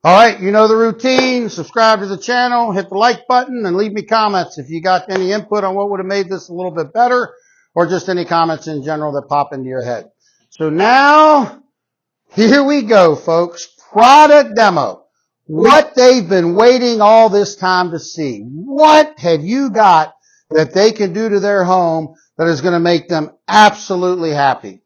All right, you know the routine. Subscribe to the channel, hit the like button, and leave me comments if you got any input on what would have made this a little bit better, or just any comments in general that pop into your head. So now, here we go, folks. Product demo. What they've been waiting all this time to see. What have you got that they can do to their home that is going to make them absolutely happy?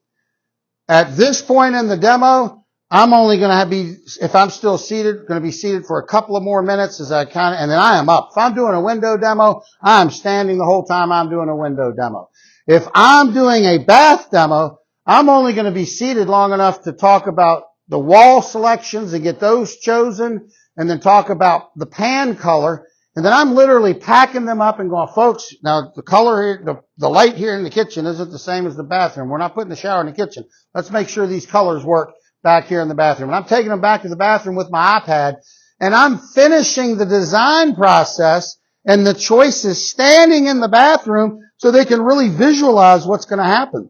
At this point in the demo, I'm only going to be, if I'm still seated, going to be seated for a couple of more minutes and then I am up. If I'm doing a window demo, I'm standing the whole time I'm doing a window demo. If I'm doing a bath demo, I'm only going to be seated long enough to talk about the wall selections and get those chosen, and then talk about the pan color. And then I'm literally packing them up and going, folks, now the color here, the light here in the kitchen isn't the same as the bathroom. We're not putting the shower in the kitchen. Let's make sure these colors work back here in the bathroom. And I'm taking them back to the bathroom with my iPad, and I'm finishing the design process and the choices standing in the bathroom so they can really visualize what's going to happen.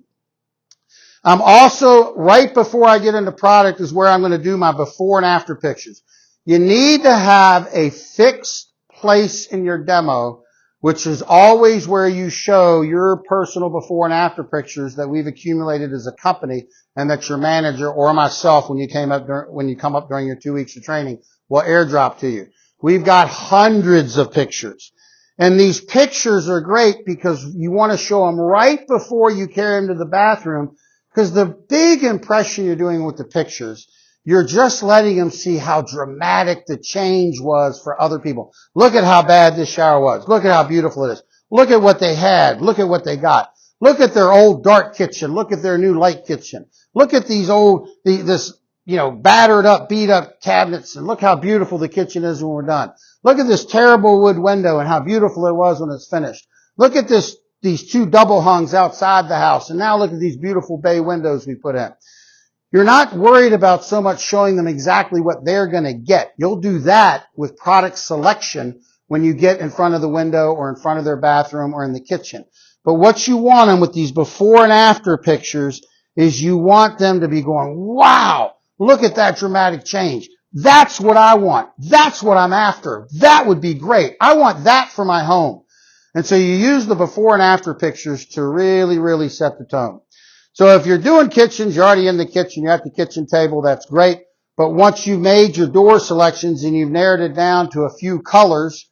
I'm also, right before I get into product is where I'm going to do my before and after pictures. You need to have a fixed place in your demo, which is always where you show your personal before and after pictures that we've accumulated as a company, and that your manager or myself, when you come up during your 2 weeks of training, will airdrop to you. We've got hundreds of pictures. And these pictures are great because you want to show them right before you carry them to the bathroom, because the big impression you're doing with the pictures, you're just letting them see how dramatic the change was for other people. Look at how bad this shower was. Look at how beautiful it is. Look at what they had. Look at what they got. Look at their old dark kitchen. Look at their new light kitchen. Look at these battered up, beat up cabinets, and look how beautiful the kitchen is when we're done. Look at this terrible wood window and how beautiful it was when it's finished. Look at these two double hungs outside the house, and now look at these beautiful bay windows we put in. You're not worried about so much showing them exactly what they're going to get. You'll do that with product selection when you get in front of the window or in front of their bathroom or in the kitchen. But what you want them with these before and after pictures is you want them to be going, wow, look at that dramatic change. That's what I want. That's what I'm after. That would be great. I want that for my home. And so you use the before and after pictures to really, really set the tone. So if you're doing kitchens, you're already in the kitchen, you're at the kitchen table, that's great. But once you've made your door selections and you've narrowed it down to a few colors,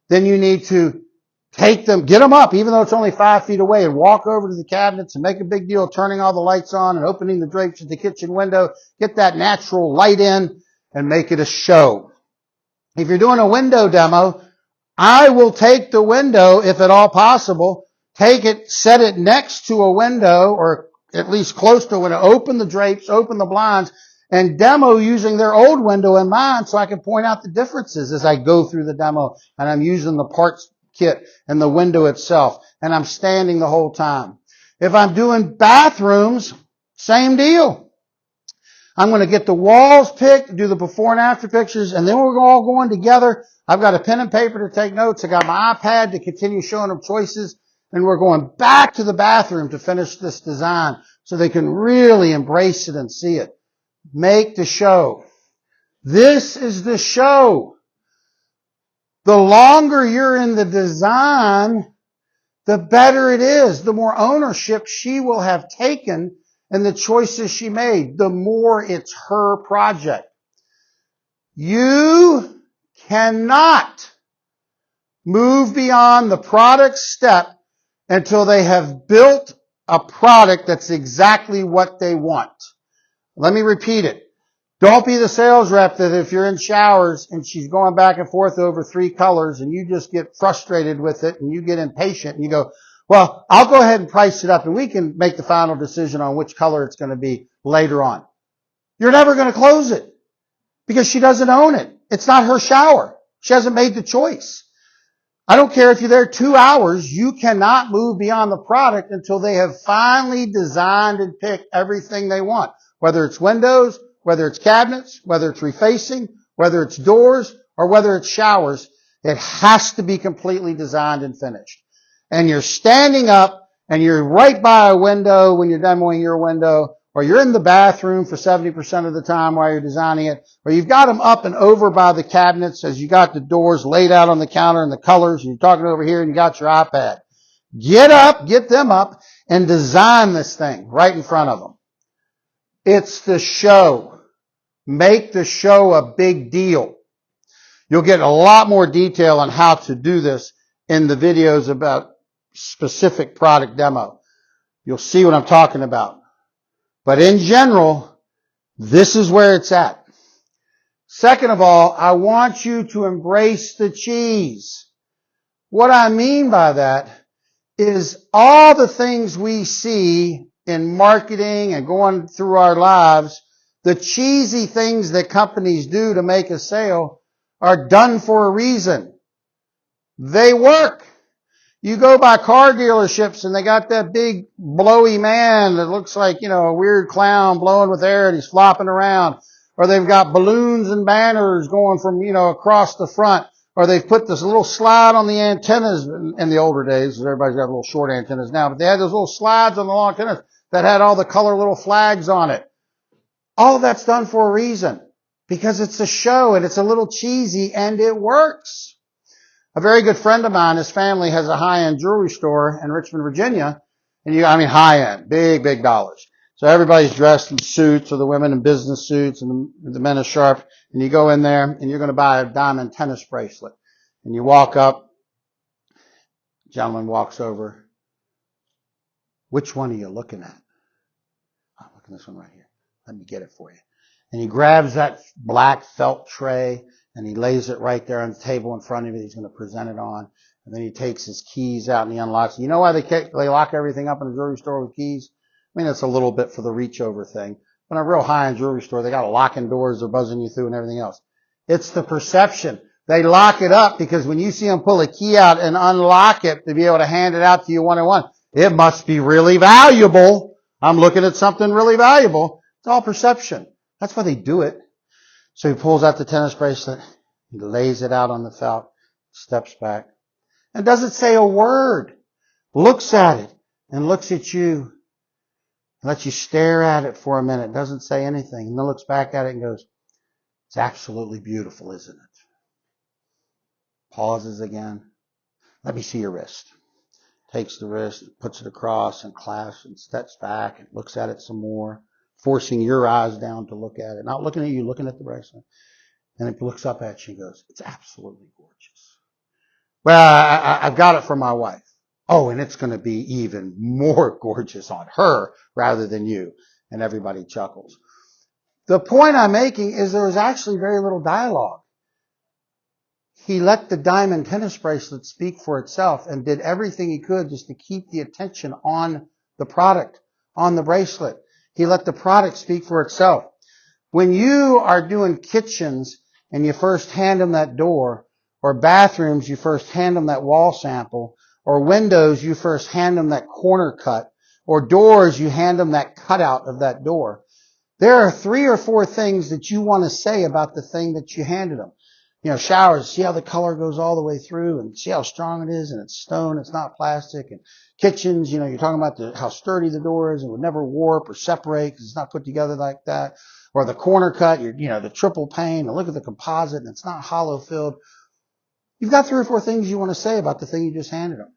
then you need to take them, get them up, even though it's only 5 feet away, and walk over to the cabinets and make a big deal turning all the lights on and opening the drapes at the kitchen window, get that natural light in, and make it a show. If you're doing a window demo, I will take the window, if at all possible, take it, set it next to a window, or at least close to a window, open the drapes, open the blinds, and demo using their old window in mine so I can point out the differences as I go through the demo, and I'm using the parts kit and the window itself, and I'm standing the whole time. If I'm doing bathrooms, same deal. I'm going to get the walls picked, do the before and after pictures, and then we're all going together. I've got a pen and paper to take notes. I got my iPad to continue showing them choices, and we're going back to the bathroom to finish this design so they can really embrace it and see it. Make the show. This is the show. The longer you're in the design, the better it is. The more ownership she will have taken and the choices she made, the more it's her project. You cannot move beyond the product step until they have built a product that's exactly what they want. Let me repeat it. Don't be the sales rep that if you're in showers and she's going back and forth over 3 colors and you just get frustrated with it and you get impatient and you go, well, I'll go ahead and price it up and we can make the final decision on which color it's going to be later on. You're never going to close it because she doesn't own it. It's not her shower. She hasn't made the choice. I don't care if you're there 2 hours, you cannot move beyond the product until they have finally designed and picked everything they want. Whether it's windows, whether it's cabinets, whether it's refacing, whether it's doors, or whether it's showers, it has to be completely designed and finished. And you're standing up and you're right by a window when you're demoing your window, or you're in the bathroom for 70% of the time while you're designing it, or you've got them up and over by the cabinets as you got the doors laid out on the counter and the colors, and you're talking over here and you got your iPad. Get them up and design this thing right in front of them. It's the show. Make the show a big deal. You'll get a lot more detail on how to do this in the videos about specific product demo. You'll see what I'm talking about. But in general, this is where it's at. Second of all, I want you to embrace the cheese. What I mean by that is all the things we see in marketing and going through our lives, the cheesy things that companies do to make a sale are done for a reason. They work. You go by car dealerships and they got that big blowy man that looks like, a weird clown blowing with air and he's flopping around. Or they've got balloons and banners going from, across the front. Or they've put this little slide on the antennas in the older days. Everybody's got little short antennas now, but they had those little slides on the long antennas that had all the color little flags on it. All of that's done for a reason. Because it's a show and it's a little cheesy and it works. A very good friend of mine, his family has a high-end jewelry store in Richmond, Virginia. And high-end, big dollars. So everybody's dressed in suits, or the women in business suits, and the men are sharp. And you go in there and you're going to buy a diamond tennis bracelet. And you walk up, gentleman walks over. Which one are you looking at? I'm looking at this one right here. Let me get it for you. And he grabs that black felt tray and he lays it right there on the table in front of you. He's going to present it on. And then he takes his keys out and he unlocks it. You know why they lock everything up in a jewelry store with keys? I mean, it's a little bit for the reach over thing. But in a real high-end jewelry store, they got locking doors, they're buzzing you through and everything else. It's the perception. They lock it up because when you see them pull a key out and unlock it to be able to hand it out to you one-on-one, it must be really valuable. I'm looking at something really valuable. It's all perception. That's why they do it. So he pulls out the tennis bracelet, he lays it out on the felt, steps back, and doesn't say a word. Looks at it and looks at you. Lets you stare at it for a minute. Doesn't say anything. And then looks back at it and goes, it's absolutely beautiful, isn't it? Pauses again. Let me see your wrist. Takes the wrist, puts it across and clasps and steps back and looks at it some more, forcing your eyes down to look at it. Not looking at you, looking at the bracelet. And it looks up at you and goes, it's absolutely gorgeous. Well, I've got it for my wife. Oh, and it's going to be even more gorgeous on her rather than you. And everybody chuckles. The point I'm making is there was actually very little dialogue. He let the diamond tennis bracelet speak for itself and did everything he could just to keep the attention on the product, on the bracelet. He let the product speak for itself. When you are doing kitchens and you first hand them that door, or bathrooms, you first hand them that wall sample, or windows, you first hand them that corner cut, or doors, you hand them that cutout of that door. There are 3 or 4 things that you want to say about the thing that you handed them. Showers, see how the color goes all the way through and see how strong it is and it's stone, it's not plastic. And kitchens, you're talking about how sturdy the door is and would never warp or separate because it's not put together like that. Or the corner cut, the triple pane, and look at the composite and it's not hollow filled. You've got 3 or 4 things you want to say about the thing you just handed them.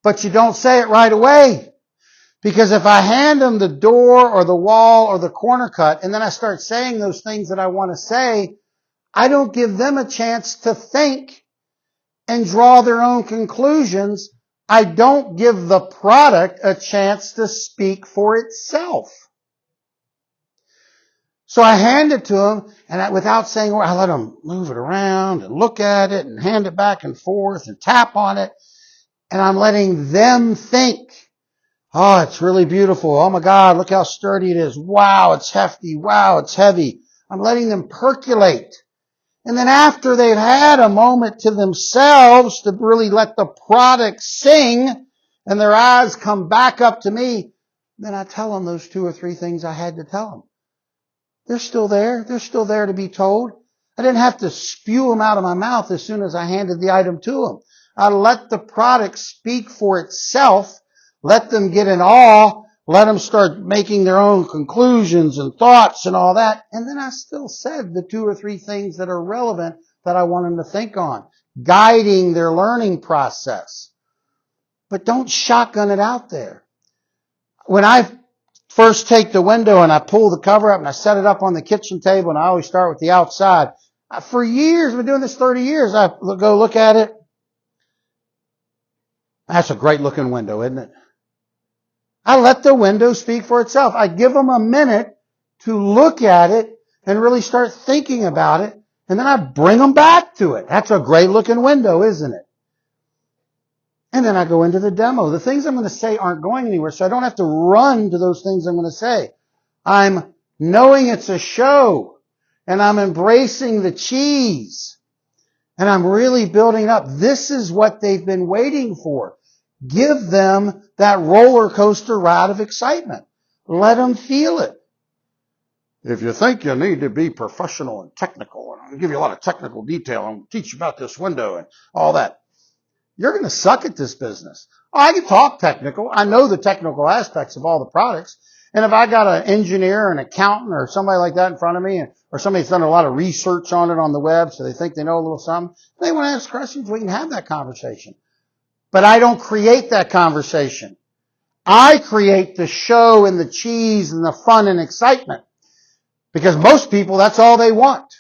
But you don't say it right away. Because if I hand them the door or the wall or the corner cut and then I start saying those things that I want to say, I don't give them a chance to think and draw their own conclusions. I don't give the product a chance to speak for itself. So I hand it to them, and without saying, I let them move it around and look at it and hand it back and forth and tap on it. And I'm letting them think. Oh, it's really beautiful. Oh my God, look how sturdy it is. Wow, it's hefty. Wow, it's heavy. I'm letting them percolate. And then after they've had a moment to themselves to really let the product sing and their eyes come back up to me, then I tell them those 2 or 3 things I had to tell them. They're still there. They're still there to be told. I didn't have to spew them out of my mouth as soon as I handed the item to them. I let the product speak for itself. Let them get in awe Let them start making their own conclusions and thoughts and all that. And then I still said the 2 or 3 things that are relevant that I want them to think on, guiding their learning process. But don't shotgun it out there. When I first take the window and I pull the cover up and I set it up on the kitchen table, and I always start with the outside. For years, I've been doing this 30 years, I go look at it. That's a great looking window, isn't it? I let the window speak for itself. I give them a minute to look at it and really start thinking about it. And then I bring them back to it. That's a great looking window, isn't it? And then I go into the demo. The things I'm going to say aren't going anywhere, so I don't have to run to those things I'm going to say. I'm knowing it's a show, and I'm embracing the cheese, and I'm really building up. This is what they've been waiting for. Give them that roller coaster ride of excitement. Let them feel it. If you think you need to be professional and technical, and I'm going to give you a lot of technical detail, I'm going to teach you about this window and all that, you're going to suck at this business. Oh, I can talk technical. I know the technical aspects of all the products. And if I got an engineer, an accountant, or somebody like that in front of me, or somebody that's done a lot of research on it on the web, so they think they know a little something, they want to ask questions, we can have that conversation. But I don't create that conversation. I create the show and the cheese and the fun and excitement. Because most people, that's all they want.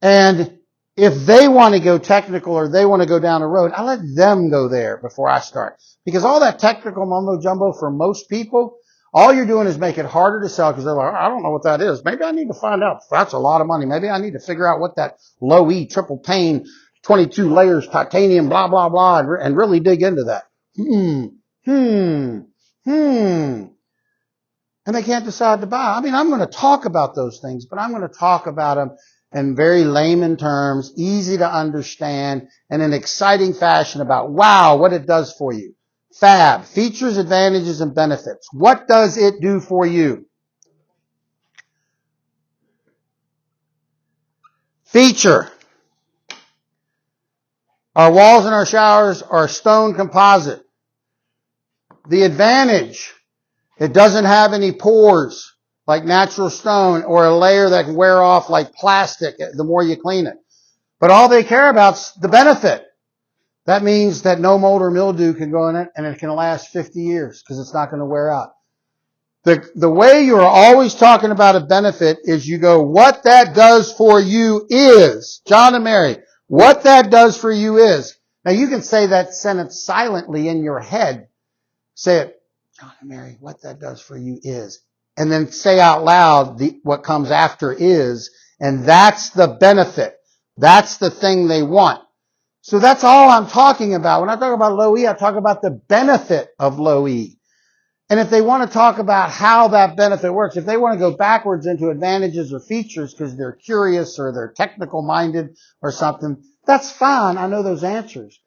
And if they want to go technical or they want to go down a road, I let them go there before I start. Because all that technical mumbo jumbo for most people, all you're doing is make it harder to sell because they're like, I don't know what that is. Maybe I need to find out. That's a lot of money. Maybe I need to figure out what that low E triple pane 22 layers titanium blah blah blah and really dig into that. And they can't decide to buy. I mean, I'm going to talk about those things, but I'm going to talk about them in very layman terms, easy to understand, and in exciting fashion about, wow, what it does for you. FAB, features, advantages, and benefits. What does it do for you? Feature. Our walls and our showers are stone composite. The advantage, it doesn't have any pores like natural stone or a layer that can wear off like plastic the more you clean it. But all they care about is the benefit. That means that no mold or mildew can go in it and it can last 50 years because it's not going to wear out. The way you're always talking about a benefit is you go, what that does for you is, John and Mary, what that does for you is. Now you can say that sentence silently in your head. Say it, John and Mary, what that does for you is. And then say out loud what comes after is, and that's the benefit. That's the thing they want. So that's all I'm talking about. When I talk about low E, I talk about the benefit of low E. And if they want to talk about how that benefit works, if they want to go backwards into advantages or features because they're curious or they're technical minded or something, that's fine. I know those answers.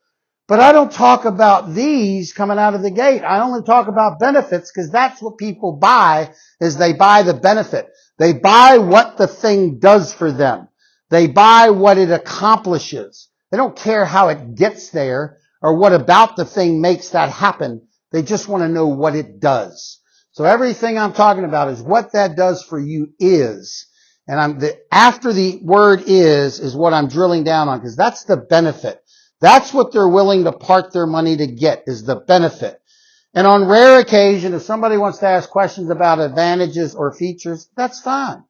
But I don't talk about these coming out of the gate. I only talk about benefits because that's what people buy, is they buy the benefit. They buy what the thing does for them. They buy what it accomplishes. They don't care how it gets there or what about the thing makes that happen. They just want to know what it does. So everything I'm talking about is what that does for you is. And after the word is what I'm drilling down on because that's the benefit. That's what they're willing to part their money to get is the benefit. And on rare occasion, if somebody wants to ask questions about advantages or features, that's fine.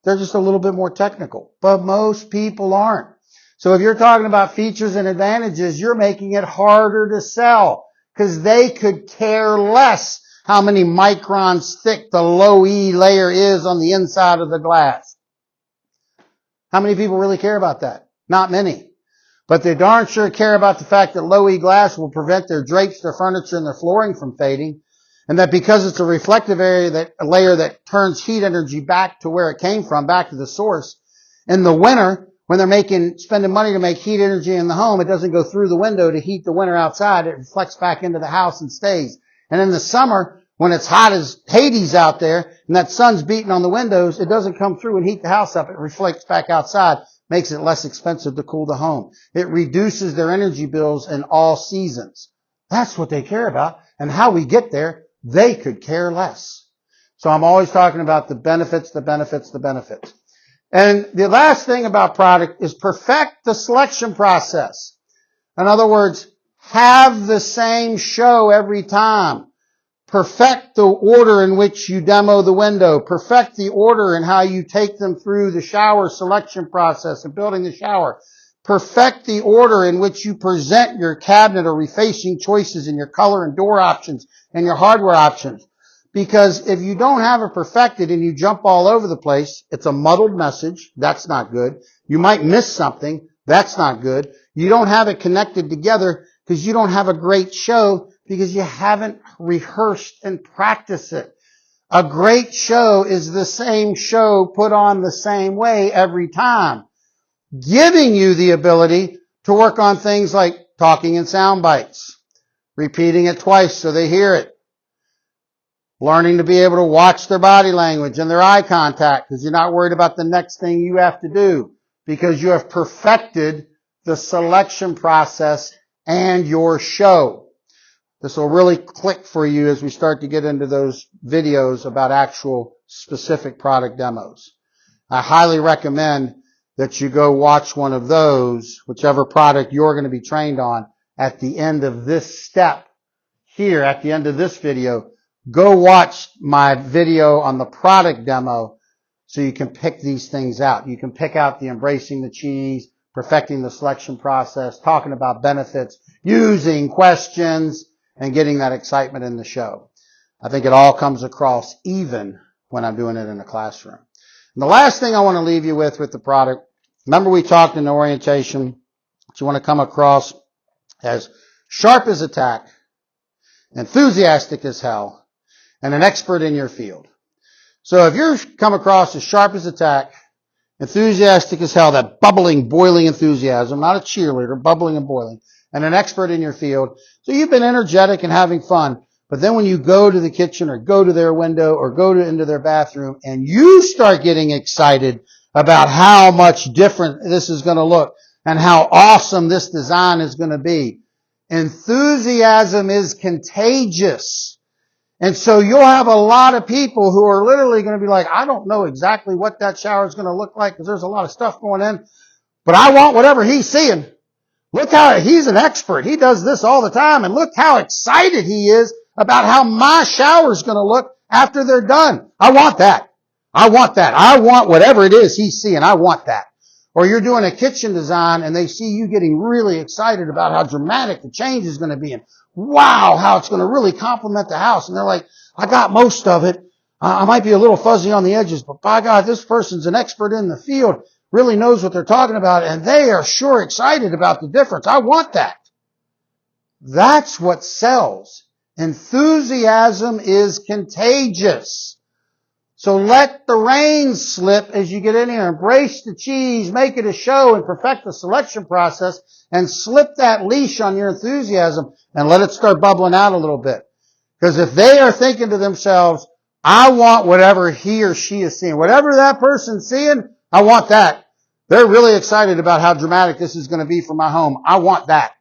They're just a little bit more technical. But most people aren't. So if you're talking about features and advantages, you're making it harder to sell because they could care less how many microns thick the low E layer is on the inside of the glass. How many people really care about that? Not many. But they darn sure care about the fact that low E glass will prevent their drapes, their furniture, and their flooring from fading. And that because it's a reflective area, a layer that turns heat energy back to where it came from, back to the source. In the winter, when they're spending money to make heat energy in the home, it doesn't go through the window to heat the winter outside. It reflects back into the house and stays. And in the summer, when it's hot as Hades out there and that sun's beating on the windows, it doesn't come through and heat the house up. It reflects back outside, makes it less expensive to cool the home. It reduces their energy bills in all seasons. That's what they care about. And how we get there, They could care less. So I'm always talking about the benefits, the benefits, the benefits. And the last thing about product is perfect the selection process. In other words, have the same show every time. Perfect the order in which you demo the window. Perfect the order in how you take them through the shower selection process and building the shower. Perfect the order in which you present your cabinet or refacing choices and your color and door options and your hardware options. Because if you don't have it perfected and you jump all over the place, it's a muddled message. That's not good. You might miss something. That's not good. You don't have it connected together because you don't have a great show because you haven't rehearsed and practiced it. A great show is the same show put on the same way every time, giving you the ability to work on things like talking in sound bites, repeating it twice so they hear it, learning to be able to watch their body language and their eye contact because you're not worried about the next thing you have to do because you have perfected the selection process and your show. This will really click for you as we start to get into those videos about actual specific product demos. I highly recommend that you go watch one of those, whichever product you're going to be trained on, at the end of this step here, at the end of this video. Go watch my video on the product demo so you can pick these things out. You can pick out the embracing the cheese, perfecting the selection process, talking about benefits, using questions, and getting that excitement in the show. I think it all comes across even when I'm doing it in a classroom. And the last thing I want to leave you with the product, remember we talked in the orientation that you want to come across as sharp as a tack, enthusiastic as hell, and an expert in your field. So if you're come across as sharp as a tack, enthusiastic as hell, that bubbling, boiling enthusiasm, not a cheerleader, bubbling and boiling, and an expert in your field. So you've been energetic and having fun. But then when you go to the kitchen or go to their window or go into their bathroom and you start getting excited about how much different this is going to look and how awesome this design is going to be, enthusiasm is contagious. And so you'll have a lot of people who are literally going to be like, I don't know exactly what that shower is going to look like because there's a lot of stuff going in, but I want whatever he's seeing. Look how he's an expert. He does this all the time. And look how excited he is about how my shower is going to look after they're done. I want that. I want that. I want whatever it is he's seeing. I want that. Or you're doing a kitchen design and they see you getting really excited about how dramatic the change is going to be and wow, how it's going to really complement the house. And they're like, I got most of it. I might be a little fuzzy on the edges, but by God, this person's an expert in the field, really knows what they're talking about, and they are sure excited about the difference. I want that. That's what sells. Enthusiasm is contagious. So let the reins slip as you get in here. Embrace the cheese, make it a show, and perfect the selection process, and slip that leash on your enthusiasm and let it start bubbling out a little bit. Because if they are thinking to themselves, I want whatever he or she is seeing, whatever that person's seeing, I want that. They're really excited about how dramatic this is going to be for my home. I want that.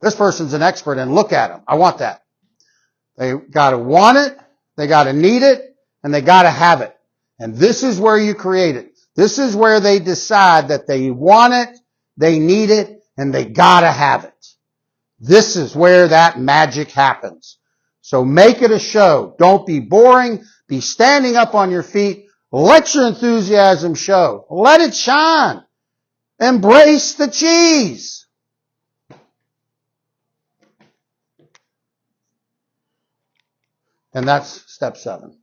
This person's an expert, and look at them. I want that. They got to want it, they got to need it, and they got to have it. And this is where you create it. This is where they decide that they want it, they need it, and they got to have it. This is where that magic happens. So make it a show. Don't be boring. Be standing up on your feet. Let your enthusiasm show. Let it shine. Embrace the cheese. And that's step 7.